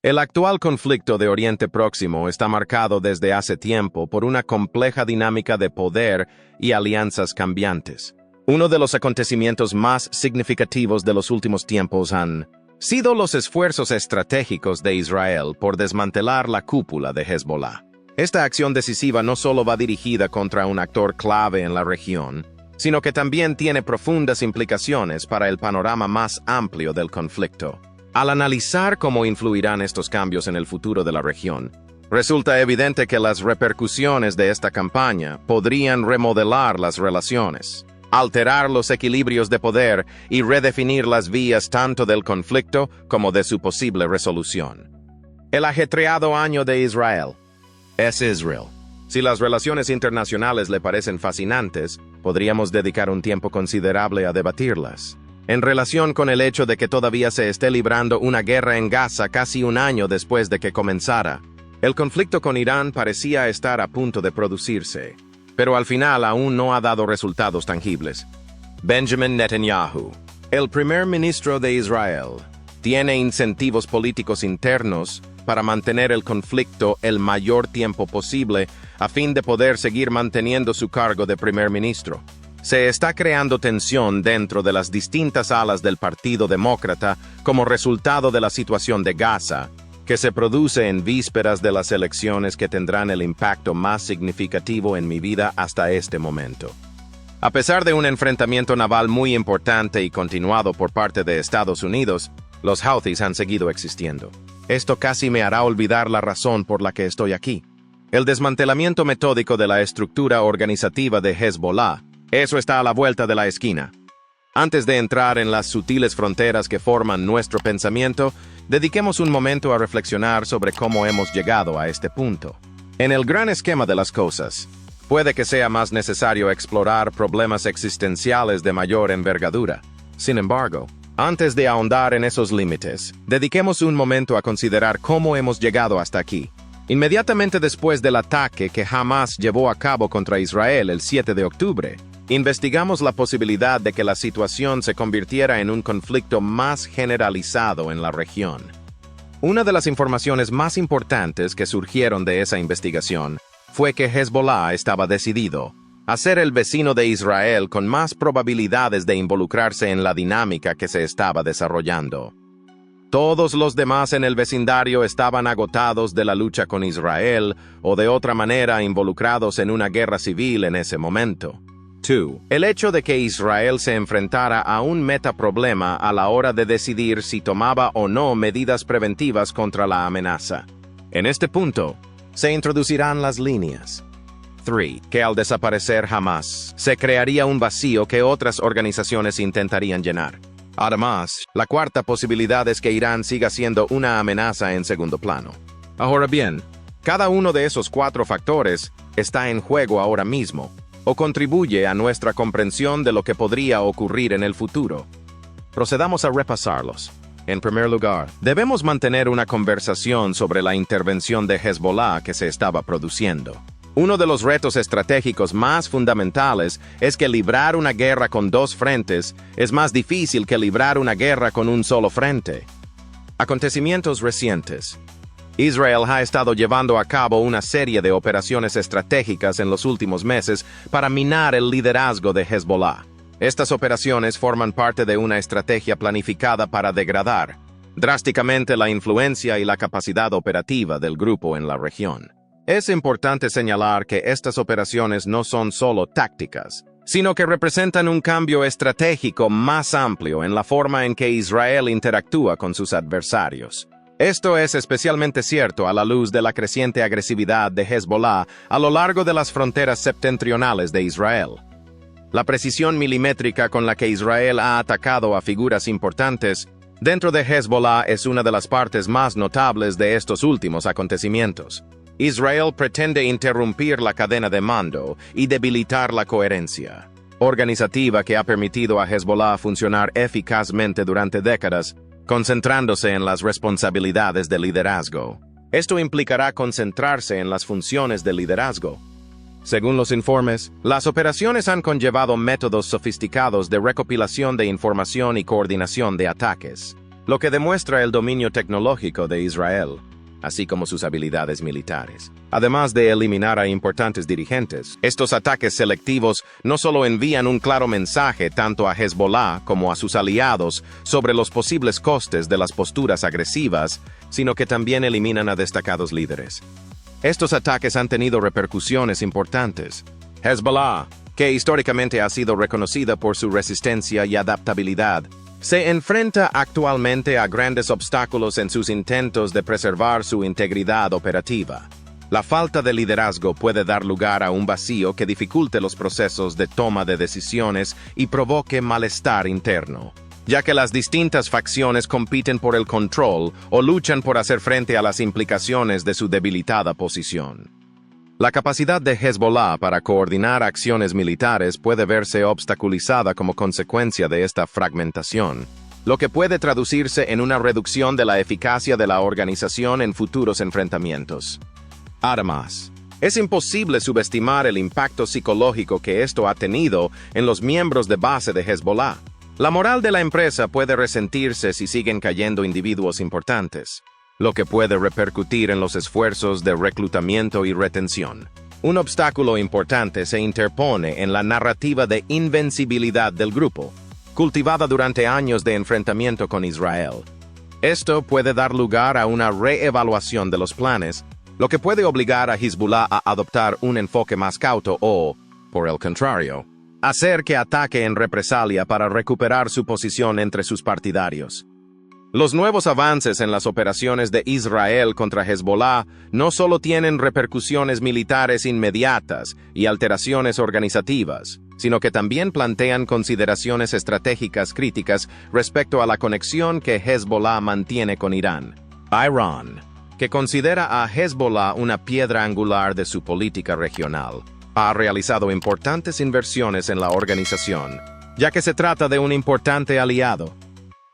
El actual conflicto de Oriente Próximo está marcado desde hace tiempo por una compleja dinámica de poder y alianzas cambiantes. Uno de los acontecimientos más significativos de los últimos tiempos han sido los esfuerzos estratégicos de Israel por desmantelar la cúpula de Hezbollah. Esta acción decisiva no solo va dirigida contra un actor clave en la región, sino que también tiene profundas implicaciones para el panorama más amplio del conflicto. Al analizar cómo influirán estos cambios en el futuro de la región, resulta evidente que las repercusiones de esta campaña podrían remodelar las relaciones, alterar los equilibrios de poder y redefinir las vías tanto del conflicto como de su posible resolución. El ajetreado año de Israel. Es Israel. Si las relaciones internacionales le parecen fascinantes, podríamos dedicar un tiempo considerable a debatirlas. En relación con el hecho de que todavía se esté librando una guerra en Gaza casi un año después de que comenzara, el conflicto con Irán parecía estar a punto de producirse, pero al final aún no ha dado resultados tangibles. Benjamin Netanyahu, el primer ministro de Israel, tiene incentivos políticos internos para mantener el conflicto el mayor tiempo posible a fin de poder seguir manteniendo su cargo de primer ministro. Se está creando tensión dentro de las distintas alas del Partido Demócrata como resultado de la situación de Gaza, que se produce en vísperas de las elecciones que tendrán el impacto más significativo en mi vida hasta este momento. A pesar de un enfrentamiento naval muy importante y continuado por parte de Estados Unidos, los Houthis han seguido existiendo. Esto casi me hará olvidar la razón por la que estoy aquí. El desmantelamiento metódico de la estructura organizativa de Hezbollah. Eso está a la vuelta de la esquina. Antes de entrar en las sutiles fronteras que forman nuestro pensamiento, dediquemos un momento a reflexionar sobre cómo hemos llegado a este punto. En el gran esquema de las cosas, puede que sea más necesario explorar problemas existenciales de mayor envergadura. Sin embargo, antes de ahondar en esos límites, dediquemos un momento a considerar cómo hemos llegado hasta aquí. Inmediatamente después del ataque que Hamas llevó a cabo contra Israel el 7 de octubre, investigamos la posibilidad de que la situación se convirtiera en un conflicto más generalizado en la región. Una de las informaciones más importantes que surgieron de esa investigación fue que Hezbollah estaba decidido a ser el vecino de Israel con más probabilidades de involucrarse en la dinámica que se estaba desarrollando. Todos los demás en el vecindario estaban agotados de la lucha con Israel o de otra manera involucrados en una guerra civil en ese momento. 2. El hecho de que Israel se enfrentara a un metaproblema a la hora de decidir si tomaba o no medidas preventivas contra la amenaza. En este punto, se introducirán las líneas. 3. Que al desaparecer Hamas, se crearía un vacío que otras organizaciones intentarían llenar. Además, la cuarta posibilidad es que Irán siga siendo una amenaza en segundo plano. Ahora bien, cada uno de esos 4 factores está en juego ahora mismo, o contribuye a nuestra comprensión de lo que podría ocurrir en el futuro. Procedamos a repasarlos. En primer lugar, debemos mantener una conversación sobre la intervención de Hezbollah que se estaba produciendo. Uno de los retos estratégicos más fundamentales es que librar una guerra con 2 frentes es más difícil que librar una guerra con un solo frente. Acontecimientos recientes. Israel ha estado llevando a cabo una serie de operaciones estratégicas en los últimos meses para minar el liderazgo de Hezbollah. Estas operaciones forman parte de una estrategia planificada para degradar drásticamente la influencia y la capacidad operativa del grupo en la región. Es importante señalar que estas operaciones no son solo tácticas, sino que representan un cambio estratégico más amplio en la forma en que Israel interactúa con sus adversarios. Esto es especialmente cierto a la luz de la creciente agresividad de Hezbollah a lo largo de las fronteras septentrionales de Israel. La precisión milimétrica con la que Israel ha atacado a figuras importantes dentro de Hezbollah es una de las partes más notables de estos últimos acontecimientos. Israel pretende interrumpir la cadena de mando y debilitar la coherencia organizativa que ha permitido a Hezbollah funcionar eficazmente durante décadas, concentrándose en las responsabilidades de liderazgo. Esto implicará concentrarse en las funciones de liderazgo. Según los informes, las operaciones han conllevado métodos sofisticados de recopilación de información y coordinación de ataques. lo que demuestra el dominio tecnológico de Israel, así como sus habilidades militares. Además de eliminar a importantes dirigentes, estos ataques selectivos no solo envían un claro mensaje tanto a Hezbollah como a sus aliados sobre los posibles costes de las posturas agresivas, sino que también eliminan a destacados líderes. Estos ataques han tenido repercusiones importantes. Hezbollah, que históricamente ha sido reconocida por su resistencia y adaptabilidad, se enfrenta actualmente a grandes obstáculos en sus intentos de preservar su integridad operativa. La falta de liderazgo puede dar lugar a un vacío que dificulte los procesos de toma de decisiones y provoque malestar interno, ya que las distintas facciones compiten por el control o luchan por hacer frente a las implicaciones de su debilitada posición. La capacidad de Hezbollah para coordinar acciones militares puede verse obstaculizada como consecuencia de esta fragmentación, lo que puede traducirse en una reducción de la eficacia de la organización en futuros enfrentamientos. Además, es imposible subestimar el impacto psicológico que esto ha tenido en los miembros de base de Hezbollah. La moral de la empresa puede resentirse si siguen cayendo individuos importantes, lo que puede repercutir en los esfuerzos de reclutamiento y retención. Un obstáculo importante se interpone en la narrativa de invencibilidad del grupo, cultivada durante años de enfrentamiento con Israel. Esto puede dar lugar a una reevaluación de los planes, lo que puede obligar a Hezbollah a adoptar un enfoque más cauto o, por el contrario, hacer que ataque en represalia para recuperar su posición entre sus partidarios. Los nuevos avances en las operaciones de Israel contra Hezbollah no solo tienen repercusiones militares inmediatas y alteraciones organizativas, sino que también plantean consideraciones estratégicas críticas respecto a la conexión que Hezbollah mantiene con Irán. Irán, que considera a Hezbollah una piedra angular de su política regional, ha realizado importantes inversiones en la organización, ya que se trata de un importante aliado.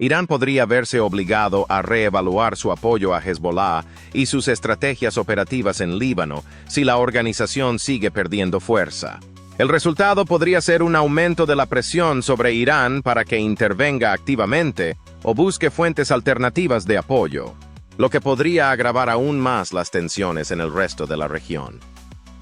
Irán podría verse obligado a reevaluar su apoyo a Hezbollah y sus estrategias operativas en Líbano si la organización sigue perdiendo fuerza. El resultado podría ser un aumento de la presión sobre Irán para que intervenga activamente o busque fuentes alternativas de apoyo, lo que podría agravar aún más las tensiones en el resto de la región.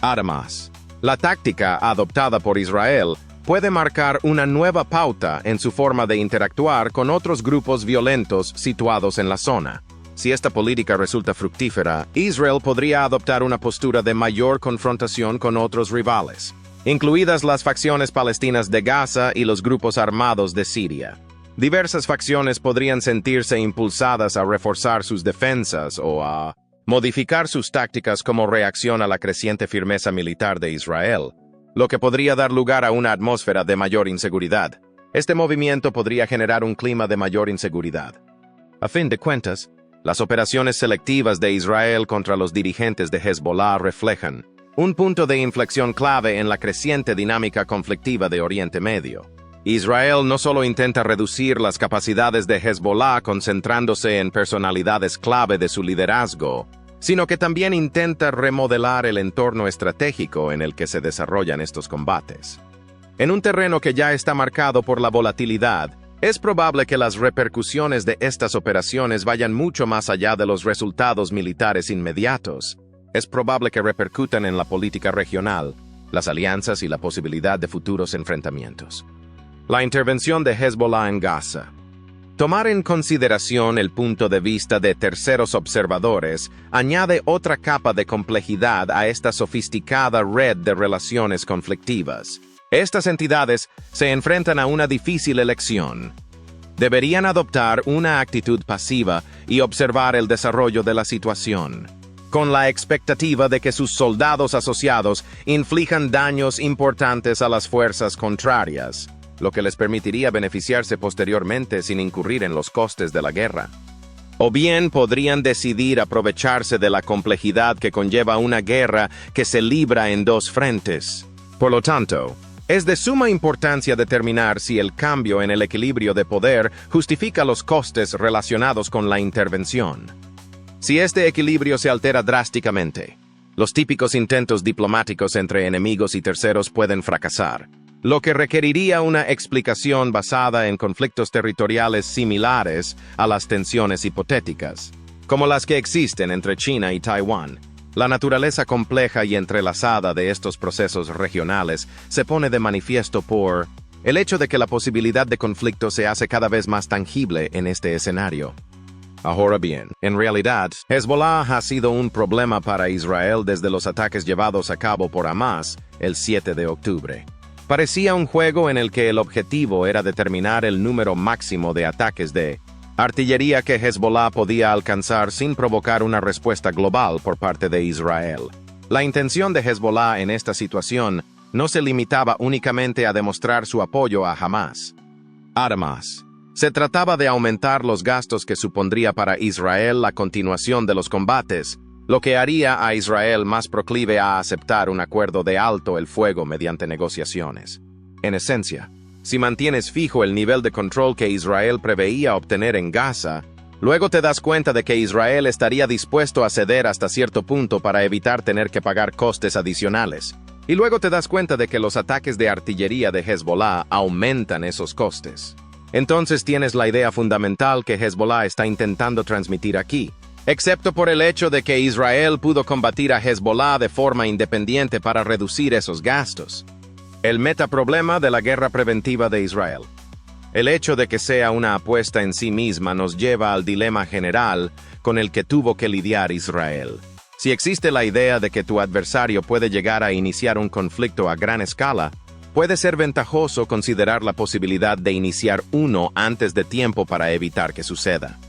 Además, la táctica adoptada por Israel puede marcar una nueva pauta en su forma de interactuar con otros grupos violentos situados en la zona. Si esta política resulta fructífera, Israel podría adoptar una postura de mayor confrontación con otros rivales, incluidas las facciones palestinas de Gaza y los grupos armados de Siria. Diversas facciones podrían sentirse impulsadas a reforzar sus defensas o a modificar sus tácticas como reacción a la creciente firmeza militar de Israel, lo que podría dar lugar a una atmósfera de mayor inseguridad. Este movimiento podría generar un clima de mayor inseguridad. A fin de cuentas, las operaciones selectivas de Israel contra los dirigentes de Hezbollah reflejan un punto de inflexión clave en la creciente dinámica conflictiva de Oriente Medio. Israel no solo intenta reducir las capacidades de Hezbollah concentrándose en personalidades clave de su liderazgo, sino que también intenta remodelar el entorno estratégico en el que se desarrollan estos combates. En un terreno que ya está marcado por la volatilidad, es probable que las repercusiones de estas operaciones vayan mucho más allá de los resultados militares inmediatos. Es probable que repercutan en la política regional, las alianzas y la posibilidad de futuros enfrentamientos. La intervención de Hezbollah en Gaza. Tomar en consideración el punto de vista de terceros observadores añade otra capa de complejidad a esta sofisticada red de relaciones conflictivas. Estas entidades se enfrentan a una difícil elección. Deberían adoptar una actitud pasiva y observar el desarrollo de la situación, con la expectativa de que sus soldados asociados inflijan daños importantes a las fuerzas contrarias, lo que les permitiría beneficiarse posteriormente sin incurrir en los costes de la guerra. O bien podrían decidir aprovecharse de la complejidad que conlleva una guerra que se libra en dos frentes. Por lo tanto, es de suma importancia determinar si el cambio en el equilibrio de poder justifica los costes relacionados con la intervención. Si este equilibrio se altera drásticamente, los típicos intentos diplomáticos entre enemigos y terceros pueden fracasar. lo que requeriría una explicación basada en conflictos territoriales similares a las tensiones hipotéticas, como las que existen entre China y Taiwán. La naturaleza compleja y entrelazada de estos procesos regionales se pone de manifiesto por el hecho de que la posibilidad de conflicto se hace cada vez más tangible en este escenario. Ahora bien, en realidad, Hezbollah ha sido un problema para Israel desde los ataques llevados a cabo por Hamas el 7 de octubre. Parecía un juego en el que el objetivo era determinar el número máximo de ataques de artillería que Hezbollah podía alcanzar sin provocar una respuesta global por parte de Israel. La intención de Hezbollah en esta situación no se limitaba únicamente a demostrar su apoyo a Hamas. Además, se trataba de aumentar los gastos que supondría para Israel la continuación de los combates, lo que haría a Israel más proclive a aceptar un acuerdo de alto el fuego mediante negociaciones. En esencia, si mantienes fijo el nivel de control que Israel preveía obtener en Gaza, luego te das cuenta de que Israel estaría dispuesto a ceder hasta cierto punto para evitar tener que pagar costes adicionales. Y luego te das cuenta de que los ataques de artillería de Hezbollah aumentan esos costes. Entonces tienes la idea fundamental que Hezbollah está intentando transmitir aquí, excepto por el hecho de que Israel pudo combatir a Hezbollah de forma independiente para reducir esos gastos. El metaproblema de la guerra preventiva de Israel. El hecho de que sea una apuesta en sí misma nos lleva al dilema general con el que tuvo que lidiar Israel. Si existe la idea de que tu adversario puede llegar a iniciar un conflicto a gran escala, puede ser ventajoso considerar la posibilidad de iniciar uno antes de tiempo para evitar que suceda.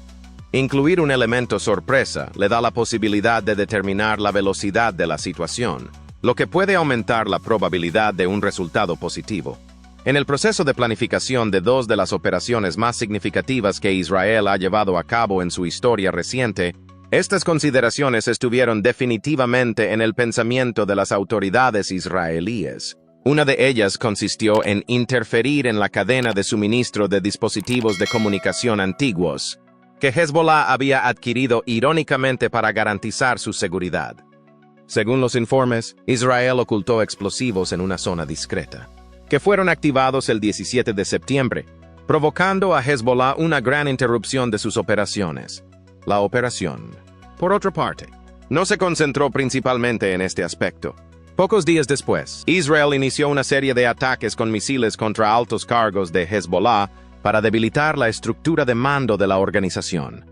Incluir un elemento sorpresa le da la posibilidad de determinar la velocidad de la situación, lo que puede aumentar la probabilidad de un resultado positivo. En el proceso de planificación de dos de las operaciones más significativas que Israel ha llevado a cabo en su historia reciente, estas consideraciones estuvieron definitivamente en el pensamiento de las autoridades israelíes. Una de ellas consistió en interferir en la cadena de suministro de dispositivos de comunicación antiguos, que Hezbollah había adquirido irónicamente para garantizar su seguridad. Según los informes, Israel ocultó explosivos en una zona discreta, que fueron activados el 17 de septiembre, provocando a Hezbollah una gran interrupción de sus operaciones. La operación, por otra parte, no se concentró principalmente en este aspecto. Pocos días después, Israel inició una serie de ataques con misiles contra altos cargos de Hezbollah para debilitar la estructura de mando de la organización.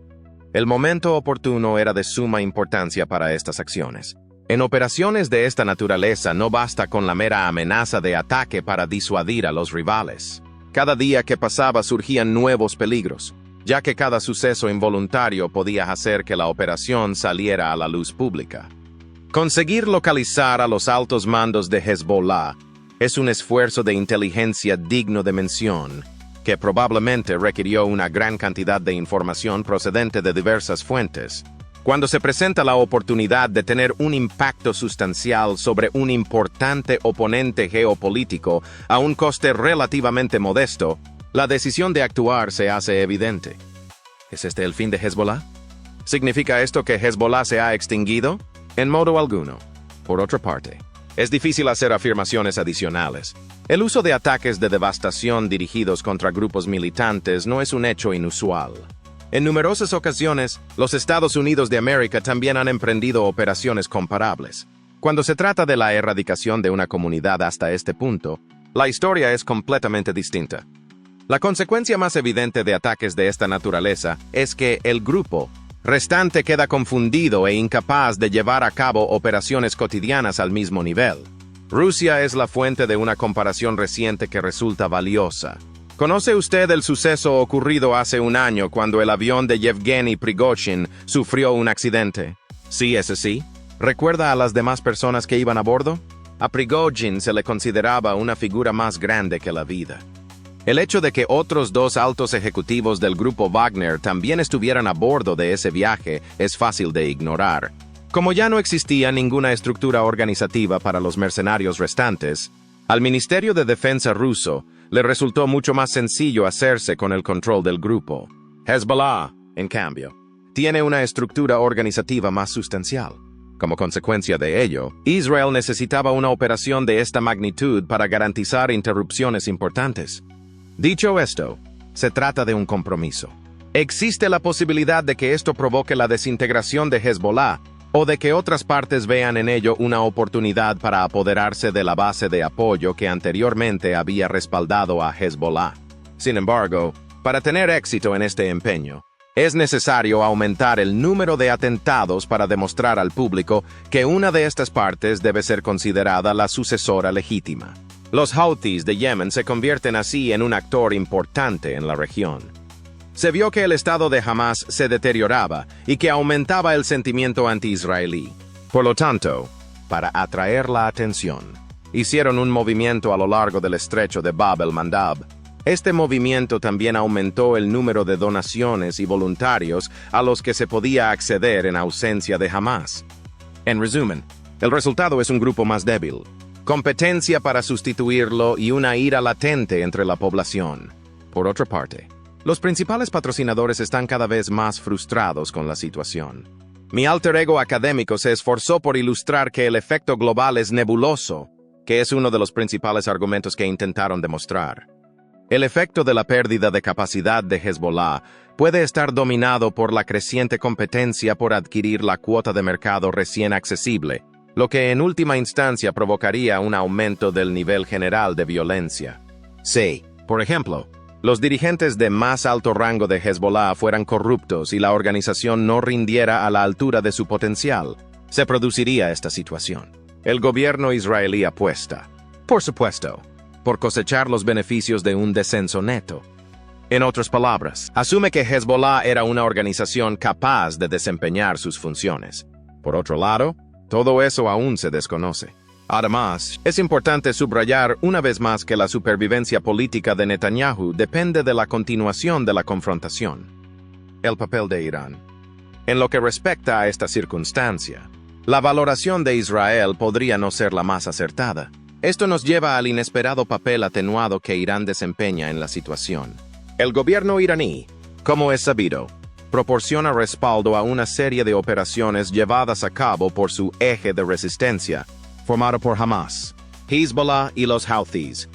El momento oportuno era de suma importancia para estas acciones. En operaciones de esta naturaleza no basta con la mera amenaza de ataque para disuadir a los rivales. Cada día que pasaba surgían nuevos peligros, ya que cada suceso involuntario podía hacer que la operación saliera a la luz pública. Conseguir localizar a los altos mandos de Hezbollah es un esfuerzo de inteligencia digno de mención, que probablemente requirió una gran cantidad de información procedente de diversas fuentes. Cuando se presenta la oportunidad de tener un impacto sustancial sobre un importante oponente geopolítico a un coste relativamente modesto, la decisión de actuar se hace evidente. ¿Es este el fin de Hezbollah? ¿Significa esto que Hezbollah se ha extinguido? En modo alguno. Por otra parte, es difícil hacer afirmaciones adicionales. El uso de ataques de devastación dirigidos contra grupos militantes no es un hecho inusual. En numerosas ocasiones, los Estados Unidos de América también han emprendido operaciones comparables. Cuando se trata de la erradicación de una comunidad hasta este punto, la historia es completamente distinta. La consecuencia más evidente de ataques de esta naturaleza es que el grupo restante queda confundido e incapaz de llevar a cabo operaciones cotidianas al mismo nivel. Rusia es la fuente de una comparación reciente que resulta valiosa. ¿Conoce usted el suceso ocurrido hace un año cuando el avión de Yevgeny Prigozhin sufrió un accidente? Sí, ese sí. ¿Recuerda a las demás personas que iban a bordo? A Prigozhin se le consideraba una figura más grande que la vida. El hecho de que otros dos altos ejecutivos del grupo Wagner también estuvieran a bordo de ese viaje es fácil de ignorar. Como ya no existía ninguna estructura organizativa para los mercenarios restantes, al Ministerio de Defensa ruso le resultó mucho más sencillo hacerse con el control del grupo. Hezbollah, en cambio, tiene una estructura organizativa más sustancial. Como consecuencia de ello, Israel necesitaba una operación de esta magnitud para garantizar interrupciones importantes. Dicho esto, se trata de un compromiso. Existe la posibilidad de que esto provoque la desintegración de Hezbollah o de que otras partes vean en ello una oportunidad para apoderarse de la base de apoyo que anteriormente había respaldado a Hezbollah. Sin embargo, para tener éxito en este empeño, es necesario aumentar el número de atentados para demostrar al público que una de estas partes debe ser considerada la sucesora legítima. Los Houthis de Yemen se convierten así en un actor importante en la región. Se vio que el estado de Hamas se deterioraba y que aumentaba el sentimiento anti-israelí. Por lo tanto, para atraer la atención, hicieron un movimiento a lo largo del estrecho de Bab el-Mandab. Este movimiento también aumentó el número de donaciones y voluntarios a los que se podía acceder en ausencia de Hamas. En resumen, el resultado es un grupo más débil, competencia para sustituirlo y una ira latente entre la población. Por otra parte, los principales patrocinadores están cada vez más frustrados con la situación. Mi alter ego académico se esforzó por ilustrar que el efecto global es nebuloso, que es uno de los principales argumentos que intentaron demostrar. El efecto de la pérdida de capacidad de Hezbollah puede estar dominado por la creciente competencia por adquirir la cuota de mercado recién accesible, lo que en última instancia provocaría un aumento del nivel general de violencia. Si, por ejemplo, los dirigentes de más alto rango de Hezbollah fueran corruptos y la organización no rindiera a la altura de su potencial, se produciría esta situación. El gobierno israelí apuesta, por supuesto, por cosechar los beneficios de un descenso neto. En otras palabras, asume que Hezbollah era una organización capaz de desempeñar sus funciones. Por otro lado, todo eso aún se desconoce. Además, es importante subrayar una vez más que la supervivencia política de Netanyahu depende de la continuación de la confrontación. El papel de Irán. En lo que respecta a esta circunstancia, la valoración de Israel podría no ser la más acertada. Esto nos lleva al inesperado papel atenuado que Irán desempeña en la situación. El gobierno iraní, como es sabido, proporciona respaldo a una serie de operaciones llevadas a cabo por su eje de resistencia, formado por Hamas, Hezbollah y los Houthis.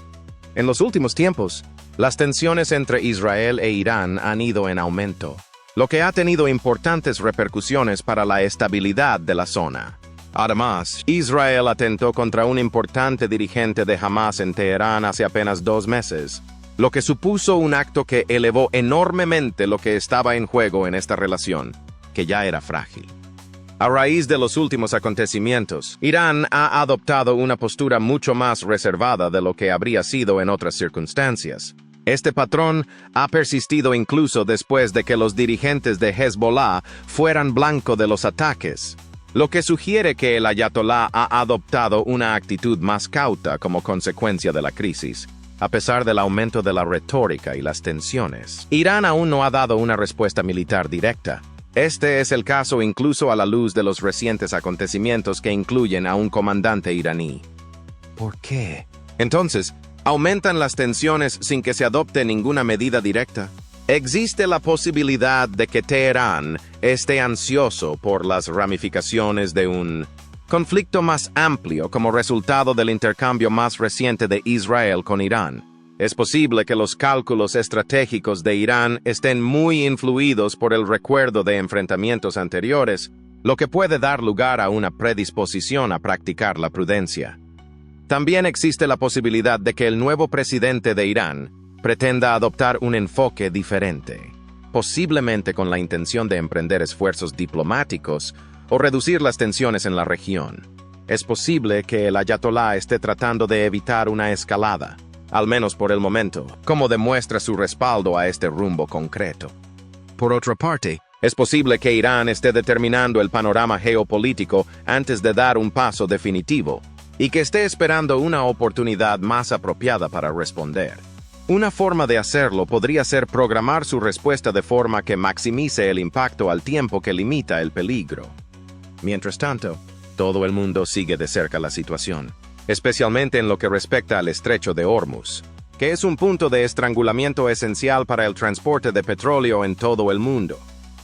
En los últimos tiempos, las tensiones entre Israel e Irán han ido en aumento, lo que ha tenido importantes repercusiones para la estabilidad de la zona. Además, Israel atentó contra un importante dirigente de Hamas en Teherán hace apenas 2 meses, lo que supuso un acto que elevó enormemente lo que estaba en juego en esta relación, que ya era frágil. A raíz de los últimos acontecimientos, Irán ha adoptado una postura mucho más reservada de lo que habría sido en otras circunstancias. Este patrón ha persistido incluso después de que los dirigentes de Hezbollah fueran blanco de los ataques, lo que sugiere que el ayatolá ha adoptado una actitud más cauta como consecuencia de la crisis. A pesar del aumento de la retórica y las tensiones, Irán aún no ha dado una respuesta militar directa. Este es el caso incluso a la luz de los recientes acontecimientos que incluyen a un comandante iraní. ¿Por qué? Entonces, ¿aumentan las tensiones sin que se adopte ninguna medida directa? Existe la posibilidad de que Teherán esté ansioso por las ramificaciones de un conflicto más amplio como resultado del intercambio más reciente de Israel con Irán. Es posible que los cálculos estratégicos de Irán estén muy influidos por el recuerdo de enfrentamientos anteriores, lo que puede dar lugar a una predisposición a practicar la prudencia. También existe la posibilidad de que el nuevo presidente de Irán pretenda adoptar un enfoque diferente, posiblemente con la intención de emprender esfuerzos diplomáticos o reducir las tensiones en la región. Es posible que el ayatolá esté tratando de evitar una escalada, al menos por el momento, como demuestra su respaldo a este rumbo concreto. Por otra parte, es posible que Irán esté determinando el panorama geopolítico antes de dar un paso definitivo, y que esté esperando una oportunidad más apropiada para responder. Una forma de hacerlo podría ser programar su respuesta de forma que maximice el impacto al tiempo que limita el peligro. Mientras tanto, todo el mundo sigue de cerca la situación, especialmente en lo que respecta al estrecho de Hormuz, que es un punto de estrangulamiento esencial para el transporte de petróleo en todo el mundo.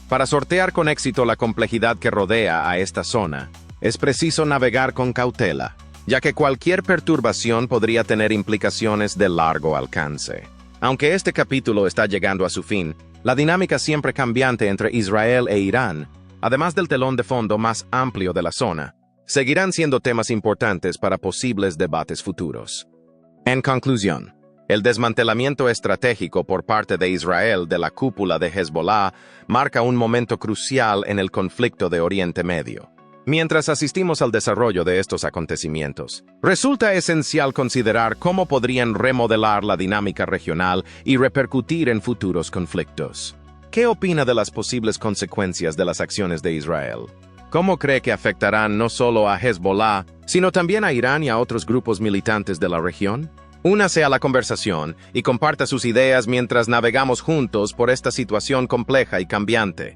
Para sortear con éxito la complejidad que rodea a esta zona, es preciso navegar con cautela, ya que cualquier perturbación podría tener implicaciones de largo alcance. Aunque este capítulo está llegando a su fin, la dinámica siempre cambiante entre Israel e Irán, además del telón de fondo más amplio de la zona, seguirán siendo temas importantes para posibles debates futuros. En conclusión, el desmantelamiento estratégico por parte de Israel de la cúpula de Hezbollah marca un momento crucial en el conflicto de Oriente Medio. Mientras asistimos al desarrollo de estos acontecimientos, resulta esencial considerar cómo podrían remodelar la dinámica regional y repercutir en futuros conflictos. ¿Qué opina de las posibles consecuencias de las acciones de Israel? ¿Cómo cree que afectarán no solo a Hezbollah, sino también a Irán y a otros grupos militantes de la región? Únase a la conversación y comparta sus ideas mientras navegamos juntos por esta situación compleja y cambiante.